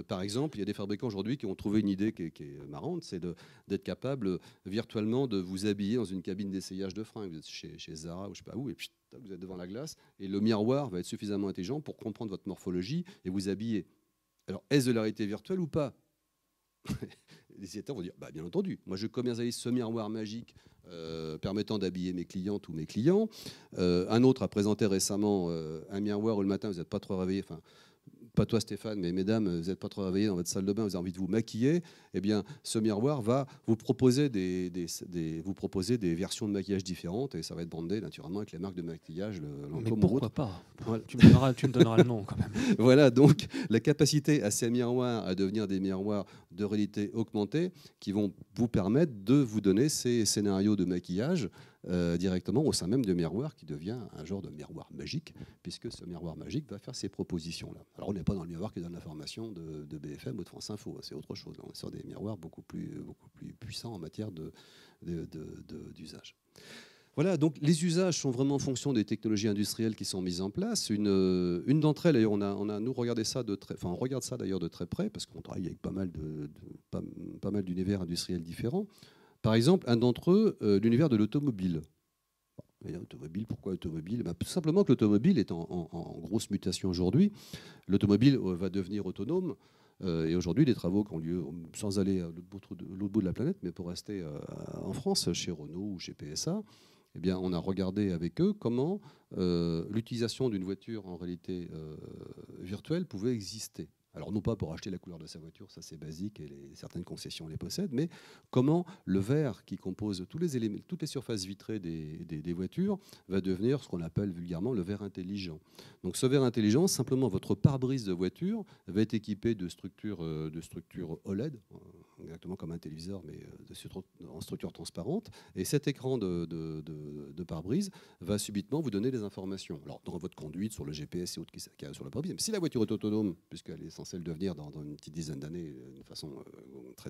Par exemple, il y a des fabricants aujourd'hui qui ont trouvé une idée qui est marrante, c'est d'être capable virtuellement de vous habiller dans une cabine d'essayage de freins. Vous êtes chez Zara ou je ne sais pas où, et puis vous êtes devant la glace, et le miroir va être suffisamment intelligent pour comprendre votre morphologie et vous habiller. Alors, est-ce de la réalité virtuelle ou pas? Les utilisateurs vont dire, bien entendu, moi je commercialise ce miroir magique permettant d'habiller mes clientes ou mes clients. Un autre a présenté récemment un miroir où le matin vous n'êtes pas trop réveillé, enfin pas toi Stéphane, mais mesdames, vous n'êtes pas trop réveillés dans votre salle de bain, vous avez envie de vous maquiller, eh bien ce miroir va vous proposer des versions de maquillage différentes et ça va être brandé naturellement avec les marques de maquillage. Mais pourquoi pas? Voilà. Tu me donneras le nom quand même. Voilà, donc la capacité à ces miroirs à devenir des miroirs de réalité augmentée qui vont vous permettre de vous donner ces scénarios de maquillage directement au sein même de miroir qui devient un genre de miroir magique, puisque ce miroir magique va faire ces propositions-là. Alors on n'est pas dans le miroir qui donne l'information de BFM ou de France Info, c'est autre chose. On est sur des miroirs beaucoup plus puissants en matière d'usage. Voilà, donc les usages sont vraiment en fonction des technologies industrielles qui sont mises en place. Une d'entre elles, et nous regardé ça on regarde ça d'ailleurs de très près, parce qu'on travaille avec pas mal d'univers industriels différents. Par exemple, un d'entre eux, l'univers de l'automobile. L'automobile, pourquoi l'automobile? Tout simplement que l'automobile est en grosse mutation aujourd'hui. L'automobile va devenir autonome. Et aujourd'hui, les travaux qui ont lieu, sans aller à l'autre bout de la planète, mais pour rester en France, chez Renault ou chez PSA, eh bien, on a regardé avec eux comment l'utilisation d'une voiture en réalité virtuelle pouvait exister. Alors non pas pour acheter la couleur de sa voiture, ça c'est basique et certaines concessions les possèdent, mais comment le verre qui compose tous les éléments, toutes les surfaces vitrées des voitures va devenir ce qu'on appelle vulgairement le verre intelligent. Donc ce verre intelligent, simplement votre pare-brise de voiture va être équipé de structures OLED, exactement comme un téléviseur mais en structure transparente, et cet écran de pare-brise va subitement vous donner des informations. Alors dans votre conduite, sur le GPS et autres qu'il y a sur le pare-brise, mais si la voiture est autonome, puisqu'elle est censée le devenir dans une petite dizaine d'années de façon très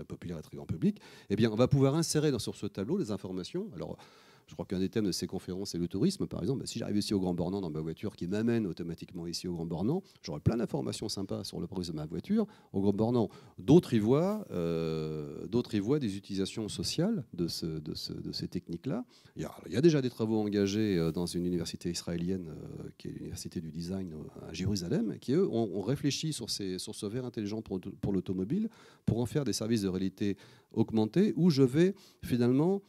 populaire et très grand public, eh bien, on va pouvoir insérer sur ce tableau les informations. Alors, je crois qu'un des thèmes de ces conférences, c'est le tourisme, par exemple. Si j'arrive ici au Grand Bornand dans ma voiture, qui m'amène automatiquement ici au Grand Bornand, j'aurai plein d'informations sympas sur le pare-brise de ma voiture. Au Grand Bornand, d'autres y voient des utilisations sociales de ces techniques-là. Il y a déjà des travaux engagés dans une université israélienne, qui est l'université du design à Jérusalem, qui, eux, ont réfléchi sur ce verre intelligent pour l'automobile, pour en faire des services de réalité augmentée, où je vais finalement...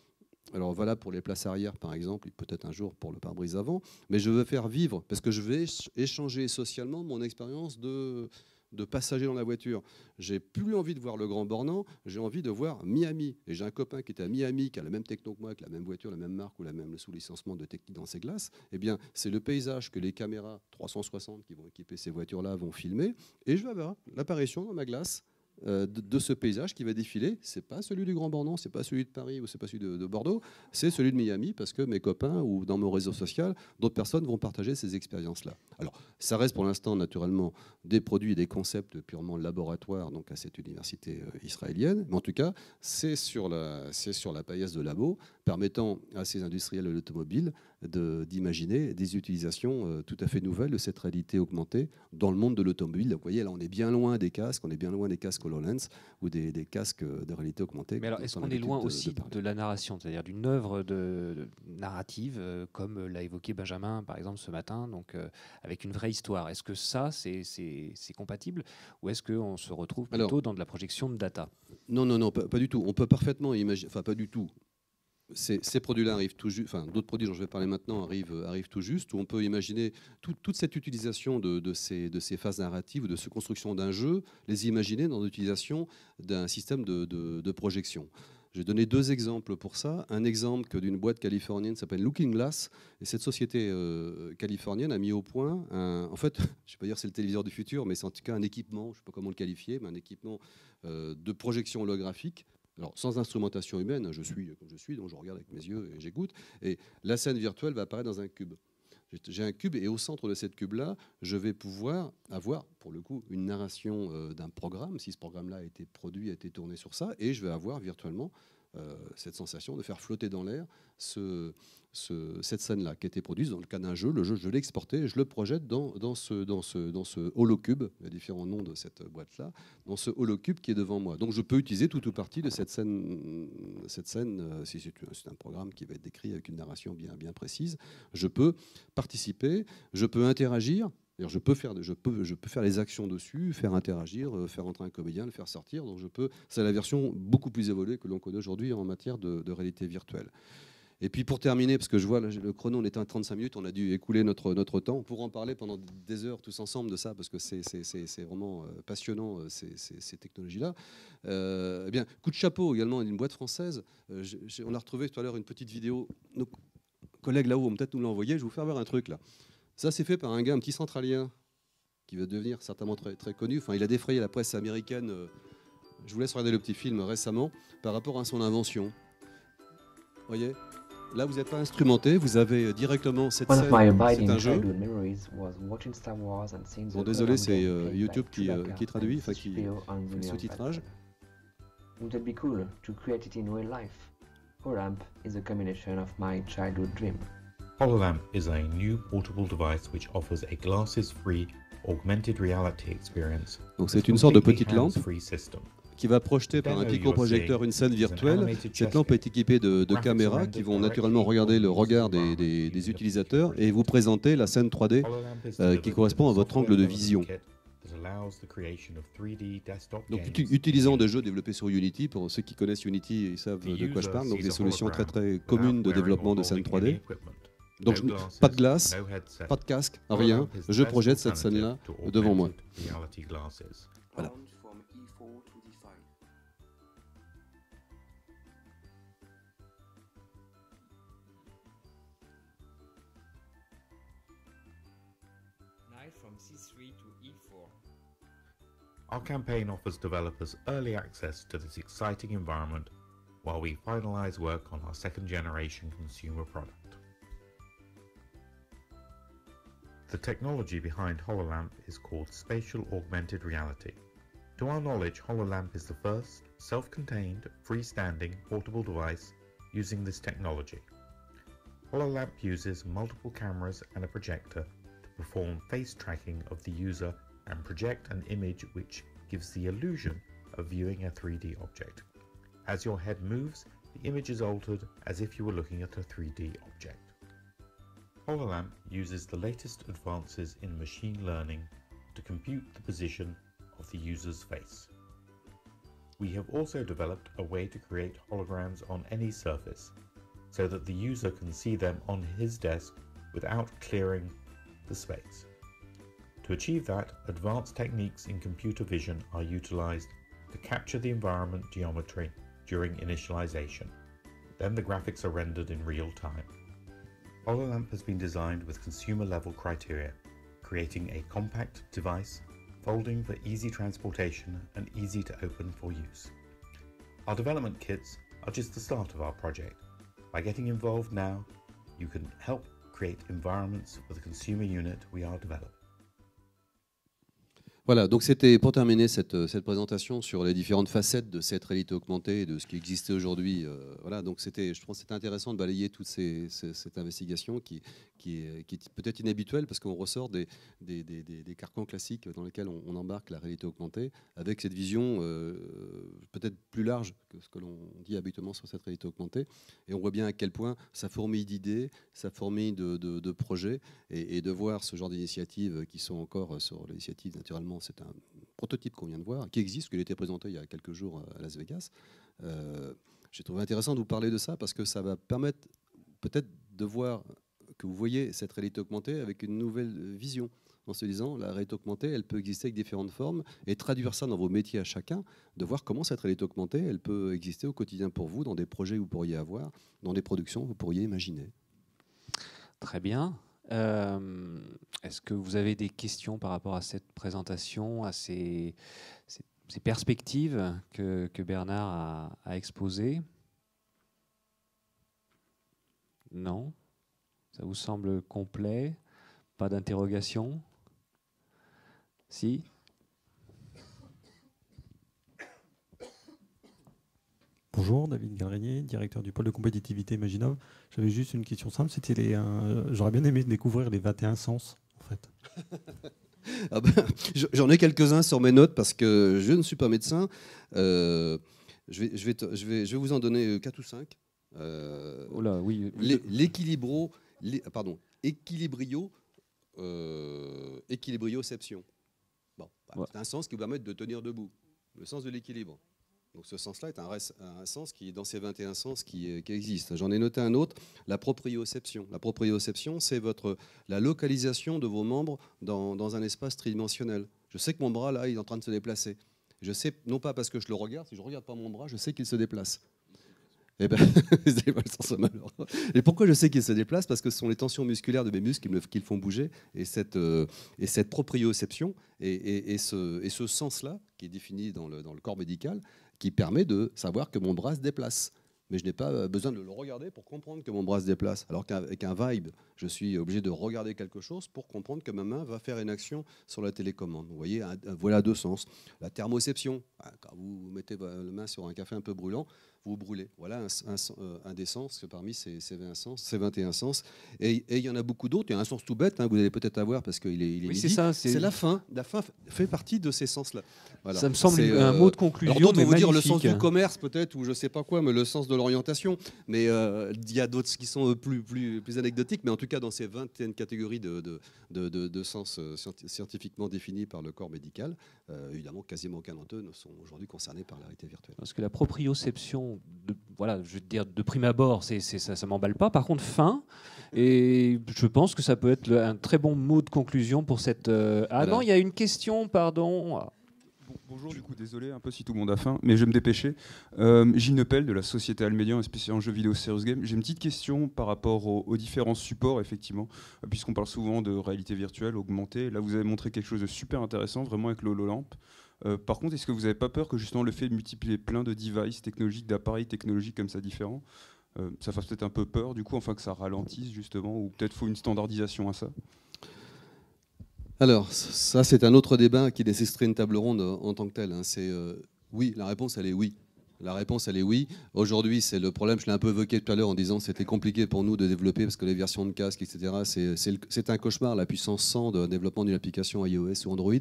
Alors voilà pour les places arrière par exemple, peut-être un jour pour le pare-brise avant, mais je veux faire vivre, parce que je vais échanger socialement mon expérience de passager dans la voiture. J'ai plus envie de voir le Grand Bornand, j'ai envie de voir Miami. Et j'ai un copain qui était à Miami, qui a la même techno que moi, avec la même voiture, la même marque ou le sous-licenciement de technique dans ses glaces. Eh bien, c'est le paysage que les caméras 360 qui vont équiper ces voitures-là vont filmer, et je vais avoir l'apparition dans ma glace de ce paysage qui va défiler. C'est pas celui du Grand Bornand, c'est pas celui de Paris ou c'est pas celui de Bordeaux, c'est celui de Miami, parce que mes copains ou dans mon réseau social, d'autres personnes vont partager ces expériences-là. Alors, ça reste pour l'instant naturellement des produits et des concepts purement laboratoires, donc à cette université israélienne, mais en tout cas, c'est sur la paillasse de labo, permettant à ces industriels de l'automobile d'imaginer des utilisations tout à fait nouvelles de cette réalité augmentée dans le monde de l'automobile. Vous voyez, là, on est bien loin des casques, on est bien loin des casques HoloLens ou des casques de réalité augmentée. Mais alors, est-ce qu'on est loin aussi de la narration, c'est-à-dire d'une œuvre narrative, comme l'a évoqué Benjamin, par exemple, ce matin, donc, avec une vraie histoire? Est-ce que ça, c'est compatible, ou est-ce qu'on se retrouve plutôt dans de la projection de data? Non, pas du tout. On peut parfaitement imaginer, enfin pas du tout. Ces produits-là arrivent tout juste, enfin d'autres produits dont je vais parler maintenant arrivent tout juste, où on peut imaginer toute cette utilisation de ces phases narratives ou de cette construction d'un jeu, les imaginer dans l'utilisation d'un système de projection. Je vais donner 2 exemples pour ça. Un exemple d'une boîte californienne qui s'appelle Looking Glass. Et cette société californienne a mis au point, en fait, je ne vais pas dire c'est le téléviseur du futur, mais c'est en tout cas un équipement, je ne sais pas comment le qualifier, mais un équipement de projection holographique. Alors, sans instrumentation humaine, je suis comme je suis, donc je regarde avec mes yeux et j'écoute. Et la scène virtuelle va apparaître dans un cube. J'ai un cube et au centre de cette cube-là, je vais pouvoir avoir, pour le coup, une narration d'un programme, si ce programme-là a été produit, a été tourné sur ça, et je vais avoir virtuellement cette sensation de faire flotter dans l'air cette scène-là qui a été produite dans le cas d'un jeu. Le jeu, je l'ai exporté, je le projette dans ce holocube, il y a différents noms de cette boîte-là, dans ce holocube qui est devant moi. Donc je peux utiliser tout ou partie de cette scène si c'est un programme qui va être décrit avec une narration bien précise. Je peux participer, je peux interagir. Je peux faire les actions dessus, faire interagir, faire entrer un comédien, le faire sortir. Donc c'est la version beaucoup plus évoluée que l'on connaît aujourd'hui en matière de réalité virtuelle. Et puis pour terminer, parce que je vois le chrono, on est à 35 minutes, on a dû écouler notre temps. On pourra en parler pendant des heures tous ensemble de ça, parce que c'est vraiment passionnant ces technologies-là. Eh bien, coup de chapeau également d'une boîte française. On a retrouvé tout à l'heure une petite vidéo. Nos collègues là-haut vont peut-être nous l'envoyer. Je vais vous faire voir un truc là. Ça, c'est fait par un gars, un petit centralien, qui va devenir certainement très connu. Enfin, il a défrayé la presse américaine, je vous laisse regarder le petit film récemment, par rapport à son invention. Vous voyez ? Là, vous n'êtes pas instrumenté, vous avez directement cette scène, c'est un jeu. Bon, désolé, c'est YouTube qui traduit, enfin qui fait le sous-titrage. Would it be cool to create it in real life? HoloLamp is a combination of my childhood dream. HoloLamp is a new portable device which offers a glasses-free augmented reality experience. Donc c'est une sorte de petite lampe qui va projeter par un microprojecteur une scène virtuelle. Cette lampe est équipée de caméras qui vont naturellement regarder le regard des utilisateurs et vous présenter la scène 3D qui correspond à votre angle de vision. Donc utilisant des jeux développés sur Unity, pour ceux qui connaissent Unity, ils savent de quoi je parle, donc des solutions très communes de développement de scène 3D. Donc pas de glace, pas de casque, rien. Je projette cette scène-là devant moi. Voilà. From C3 to E4. Our campaign offers developers early access to this exciting environment while we finalize work on our second-generation consumer product. The technology behind HoloLamp is called Spatial Augmented Reality. To our knowledge, HoloLamp is the first self-contained, freestanding, portable device using this technology. HoloLamp uses multiple cameras and a projector to perform face tracking of the user and project an image which gives the illusion of viewing a 3D object. As your head moves, the image is altered as if you were looking at a 3D object. HoloLamp uses the latest advances in machine learning to compute the position of the user's face. We have also developed a way to create holograms on any surface, so that the user can see them on his desk without clearing the space. To achieve that, advanced techniques in computer vision are utilized to capture the environment geometry during initialization. Then the graphics are rendered in real time. HoloLamp has been designed with consumer-level criteria, creating a compact device, folding for easy transportation and easy to open for use. Our development kits are just the start of our project. By getting involved now, you can help create environments for the consumer unit we are developing. Voilà, donc c'était pour terminer cette présentation sur les différentes facettes de cette réalité augmentée et de ce qui existait aujourd'hui. Voilà, donc je pense que c'était intéressant de balayer toute cette investigation qui est peut-être inhabituelle parce qu'on ressort des carcans classiques dans lesquels on embarque la réalité augmentée avec cette vision peut-être plus large que ce que l'on dit habituellement sur cette réalité augmentée. Et on voit bien à quel point ça fourmille d'idées, ça fourmille de projets et de voir ce genre d'initiatives qui sont encore sur l'initiative naturellement. C'est un prototype qu'on vient de voir, qui existe, qui a été présenté il y a quelques jours à Las Vegas. J'ai trouvé intéressant de vous parler de ça parce que ça va permettre peut-être de voir que vous voyez cette réalité augmentée avec une nouvelle vision, en se disant la réalité augmentée, elle peut exister avec différentes formes et traduire ça dans vos métiers à chacun, de voir comment cette réalité augmentée, elle peut exister au quotidien pour vous, dans des projets que vous pourriez avoir, dans des productions que vous pourriez imaginer. Très bien. Est-ce que vous avez des questions par rapport à cette présentation, à ces perspectives que Bernard a exposées? Non? Ça vous semble complet? Pas d'interrogation? Si? Bonjour, David Galrenier, directeur du pôle de compétitivité Imaginov. J'avais juste une question simple, c'était j'aurais bien aimé découvrir les 21 sens, en fait. Ah ben, j'en ai quelques-uns sur mes notes parce que je ne suis pas médecin. Je vais vous en donner 4 ou 5. Oh là, oui. Équilibrioception. Bon, Ouais. c'est un sens qui vous permet de tenir debout. Le sens de l'équilibre. Donc ce sens-là est un sens qui est dans ces 21 sens qui existent. J'en ai noté un autre, la proprioception. La proprioception, c'est la localisation de vos membres dans un espace tridimensionnel. Je sais que mon bras, là, il est en train de se déplacer. Je sais, non pas parce que je le regarde, si je ne regarde pas mon bras, je sais qu'il se déplace. Et, et pourquoi je sais qu'il se déplace? Parce que ce sont les tensions musculaires de mes muscles qui le font bouger. Et cette proprioception et ce sens-là, qui est défini dans le corps médical, qui permet de savoir que mon bras se déplace. Mais je n'ai pas besoin de le regarder pour comprendre que mon bras se déplace. Alors qu'avec un vibe, je suis obligé de regarder quelque chose pour comprendre que ma main va faire une action sur la télécommande. Vous voyez, voilà 2 sens. La thermoception, quand vous mettez la main sur un café un peu brûlant, vous brûlez. Voilà un des sens parmi ces 21 sens. Et il y en a beaucoup d'autres. Il y a un sens tout bête, vous allez peut-être avoir parce qu'il est Oui, midi. c'est ça. C'est la fin. La fin fait partie de ces sens-là. Voilà. Ça me semble un mot de conclusion. Alors d'autres mais vont vous dire le magnifique. sens du commerce peut-être, ou je ne sais pas quoi, mais le sens de l'orientation. Mais il y a d'autres qui sont plus anecdotiques. Mais en tout cas, dans ces 21 catégories de sens scientifiquement définis par le corps médical, évidemment, quasiment aucun d'entre eux ne sont aujourd'hui concernés par la réalité virtuelle. Parce que la proprioception, voilà, je veux dire, de prime abord, ça m'emballe pas. Par contre, fin. Et je pense que ça peut être un très bon mot de conclusion pour cette. Ah Voilà. non, il y a une question, pardon. Bonjour, du coup, désolé un peu si tout le monde a faim, mais je vais me dépêcher. Gilles Nepel de la société Almédian, spécialisée en jeux vidéo Serious Game. J'ai une petite question par rapport aux différents supports, effectivement, puisqu'on parle souvent de réalité virtuelle, augmentée. Là, vous avez montré quelque chose de super intéressant, vraiment avec l'HoloLamp. Par contre, est-ce que vous n'avez pas peur que justement le fait de multiplier plein de devices technologiques, d'appareils technologiques comme ça différents, ça fasse peut-être un peu peur, du coup, enfin que ça ralentisse justement, ou peut-être faut une standardisation à ça? Alors, ça, c'est un autre débat qui nécessiterait une table ronde en tant que telle. Oui, la réponse, elle est oui. La réponse, elle est oui. Aujourd'hui, c'est le problème, je l'ai un peu évoqué tout à l'heure en disant que c'était compliqué pour nous de développer parce que les versions de casque, etc., c'est un cauchemar, la puissance 100 de développement d'une application iOS ou Android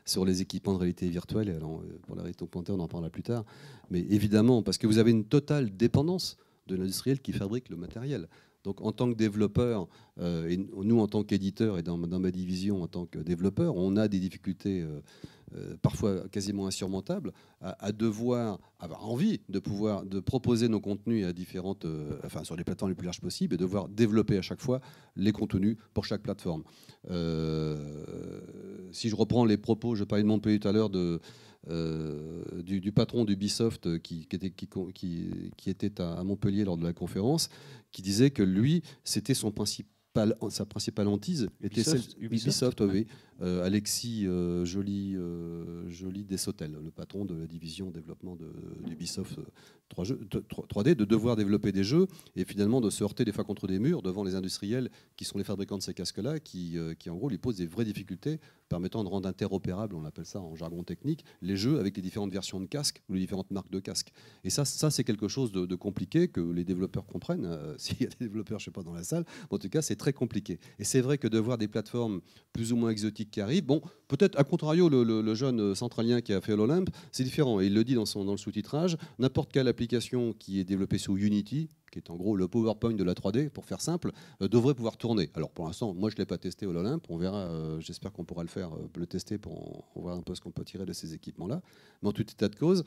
sur les équipements de réalité virtuelle. Alors, pour la réalité augmentée, on en parlera plus tard. Mais évidemment, parce que vous avez une totale dépendance de l'industriel qui fabrique le matériel. Donc, en tant que développeur, et nous, en tant qu'éditeur, et dans ma division en tant que développeur, on a des difficultés parfois quasiment insurmontables à devoir avoir envie de proposer nos contenus à différentes, sur les plateformes les plus larges possibles et devoir développer à chaque fois les contenus pour chaque plateforme. Si je reprends les propos, je parlais de Montpellier tout à l'heure, du patron d'Ubisoft qui était à Montpellier lors de la conférence, qui disait que lui, c'était sa principale hantise était Ubisoft, oui. Alexis Joly Desautel, le patron de la division développement d'Ubisoft 3D, de devoir développer des jeux et finalement de se heurter des fois contre des murs devant les industriels qui sont les fabricants de ces casques-là, qui en gros lui posent des vraies difficultés permettant de rendre interopérables, on appelle ça en jargon technique, les jeux avec les différentes versions de casques ou les différentes marques de casques. Et ça c'est quelque chose de compliqué que les développeurs comprennent. S'il y a des développeurs, je ne sais pas, dans la salle, en tout cas, c'est très compliqué. Et c'est vrai que de voir des plateformes plus ou moins exotiques qui arrivent, bon, peut-être, à contrario, le jeune centralien qui a fait l'Olympe, c'est différent. Et il le dit dans le sous-titrage, n'importe quelle application qui est développée sous Unity, qui est en gros le PowerPoint de la 3D, pour faire simple, devrait pouvoir tourner. Alors pour l'instant, moi je ne l'ai pas testé au Olympe, on verra, j'espère qu'on pourra le faire, le tester pour voir un peu ce qu'on peut tirer de ces équipements-là. Mais en tout état de cause,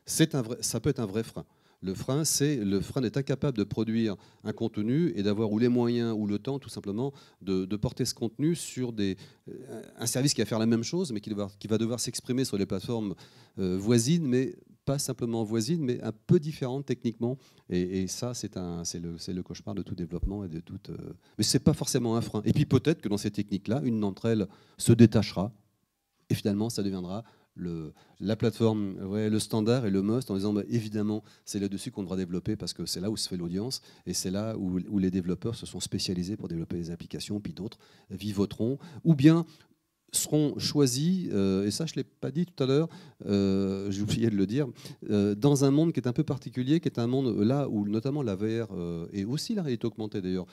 ça peut être un vrai frein. Le frein est incapable de produire un contenu et d'avoir ou les moyens ou le temps, tout simplement, de porter ce contenu sur un service qui va faire la même chose, mais qui va devoir s'exprimer sur les plateformes voisines, mais pas simplement voisines, mais un peu différentes techniquement. Et ça, c'est le cauchemar de tout développement et de toute. Mais c'est pas forcément un frein. Et puis peut-être que dans ces techniques-là, une d'entre elles se détachera et finalement, ça deviendra la plateforme, le standard et le must, en disant évidemment c'est là-dessus qu'on devra développer parce que c'est là où se fait l'audience et c'est là où les développeurs se sont spécialisés pour développer des applications, puis d'autres vivoteront ou bien seront choisis, et ça je ne l'ai pas dit tout à l'heure, j'ai oublié de le dire, dans un monde qui est un peu particulier, qui est un monde là où notamment la VR et aussi la réalité augmentée d'ailleurs,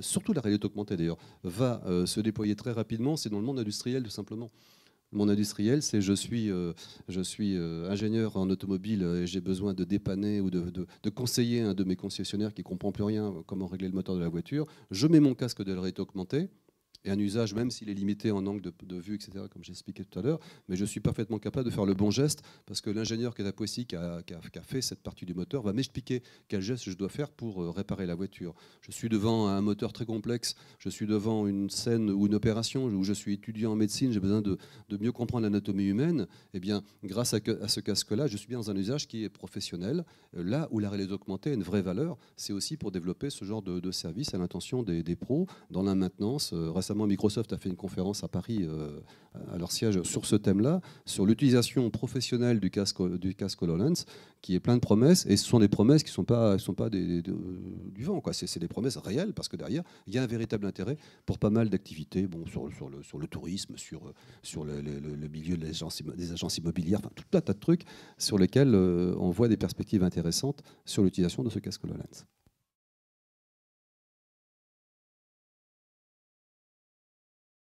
surtout la réalité augmentée d'ailleurs, va se déployer très rapidement, c'est dans le monde industriel tout simplement. Mon industriel, c'est je suis ingénieur en automobile et j'ai besoin de dépanner ou de conseiller un de mes concessionnaires qui ne comprend plus rien comment régler le moteur de la voiture. Je mets mon casque de réalité augmentée et un usage, même s'il est limité en angle de vue, etc., comme j'expliquais tout à l'heure, mais je suis parfaitement capable de faire le bon geste parce que l'ingénieur qui est à Poissy, qui a fait cette partie du moteur, va m'expliquer quel geste je dois faire pour réparer la voiture. Je suis devant un moteur très complexe, je suis devant une scène ou une opération où je suis étudiant en médecine, j'ai besoin de mieux comprendre l'anatomie humaine. Eh bien, grâce à ce casque-là, je suis bien dans un usage qui est professionnel. Là où la réalité augmentée a une vraie valeur, c'est aussi pour développer ce genre de service à l'intention des pros dans la maintenance. Récemment, Microsoft a fait une conférence à Paris, à leur siège, sur ce thème-là, sur l'utilisation professionnelle du casque HoloLens, qui est plein de promesses, et ce sont des promesses qui ne sont pas du vent, quoi. C'est des promesses réelles, parce que derrière, il y a un véritable intérêt pour pas mal d'activités, bon, sur le tourisme, sur le milieu des agences immobilières, enfin, tout un tas de trucs sur lesquels on voit des perspectives intéressantes sur l'utilisation de ce casque HoloLens.